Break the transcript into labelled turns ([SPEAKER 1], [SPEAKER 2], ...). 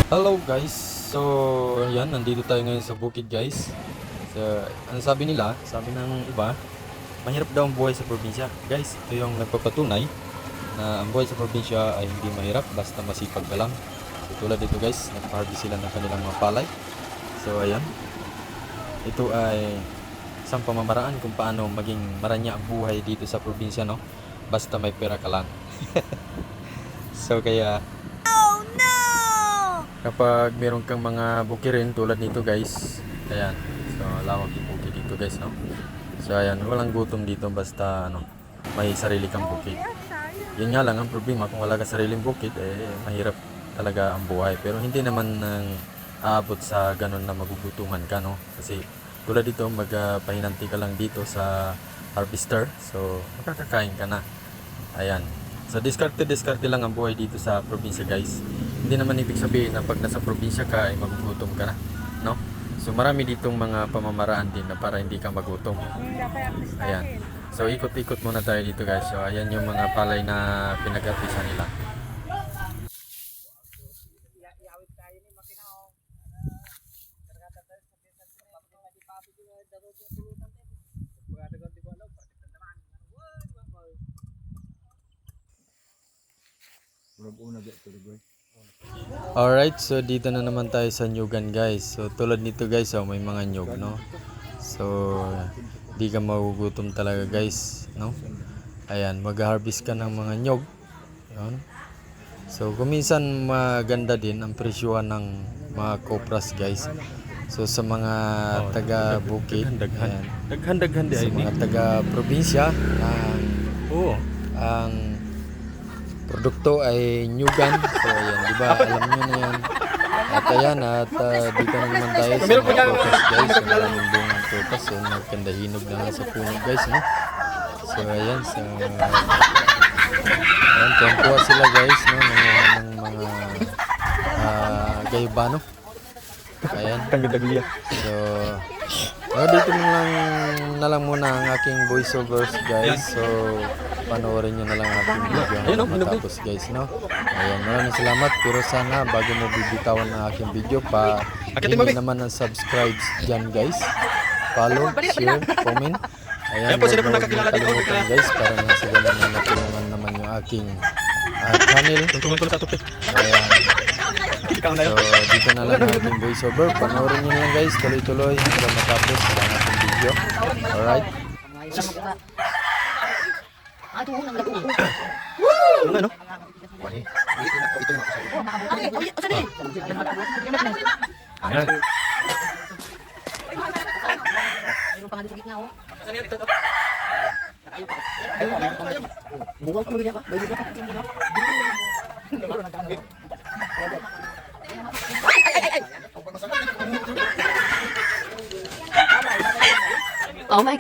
[SPEAKER 1] Hello guys, so yan, nandito tayo ngayon sa bukid guys. So, ano sabi nila, sabi ng iba, mahirap daw ang buhay sa probinsya. Guys, ito yung nagpapatunay na ang buhay sa probinsya ay hindi mahirap basta masipag ka lang. So, tulad dito guys, nagpa-harvest sila ng kanilang mga palay. So ayan, ito ay isang pamamaraan kung paano maging maranya ang buhay dito sa probinsya, no? Basta may pera ka lang. So kaya kapag meron kang mga bukirin tulad nito guys, ayan, so lawak yung bukid dito guys, no? So ayan, walang gutom dito basta ano, may sarili kang bukid. Yun nga lang ang problema, kung wala ka sariling bukid, mahirap talaga ang buhay. Pero hindi naman nang aabot sa ganun na magugutuman ka, no? Kasi tulad dito, magpahinanti ka lang dito sa harvester, so makakakain ka na. Ayan, so diskarte lang ang buhay dito sa probinsya guys. Hindi naman ibig sabihin na pag nasa probinsya ka ay magugutom ka na, no? So marami ditong mga pamamaraan din na para hindi ka magutom. Ayan. So ikot-ikot muna tayo dito guys. So ayan yung mga palay na pinag-artisan nila. Alright, so dito na naman tayo sa nyugan guys. So tulad nito guys, oh, may mga nyug, no? So di ka magugutom talaga guys, no? Ayan, mag-harvest ka ng mga nyug. Yun. So kuminsan maganda din ang presyuhan ng mga kopras guys. So sa mga taga bukid,
[SPEAKER 2] daghan
[SPEAKER 1] sa mga taga probinsya, ang produkto ay nyugan. So ayan, di ba? Alam nyo na yan. At ayan, at dito na naman tayo sa mga prutas guys. So maraming bungang prutas. So nagkandahinog na nga sa puno guys, no? So ayan, so ayan, tuwa sila guys, no? Nanguha ng mga gayubano. Ayan. So dito na lang muna ang aking voiceovers guys. So panoorin nyo na lang ang aking video hanggang matapos guys, no? Ayan, maraming salamat. Pero sana bago mo bibitawan ang aking video, hindi naman ang subscribe dyan guys. Follow, share, comment. Ayan, huwag mo kalimutan guys, para na sa ganun na natulungan naman yung aking channel. Ayan. So dito na lang ang aking voiceover. Panoorin nyo na lang guys, tuloy-tuloy hanggang matapos ang aking video. Alright.
[SPEAKER 2] Ano? Ayan.
[SPEAKER 3] Oh my God.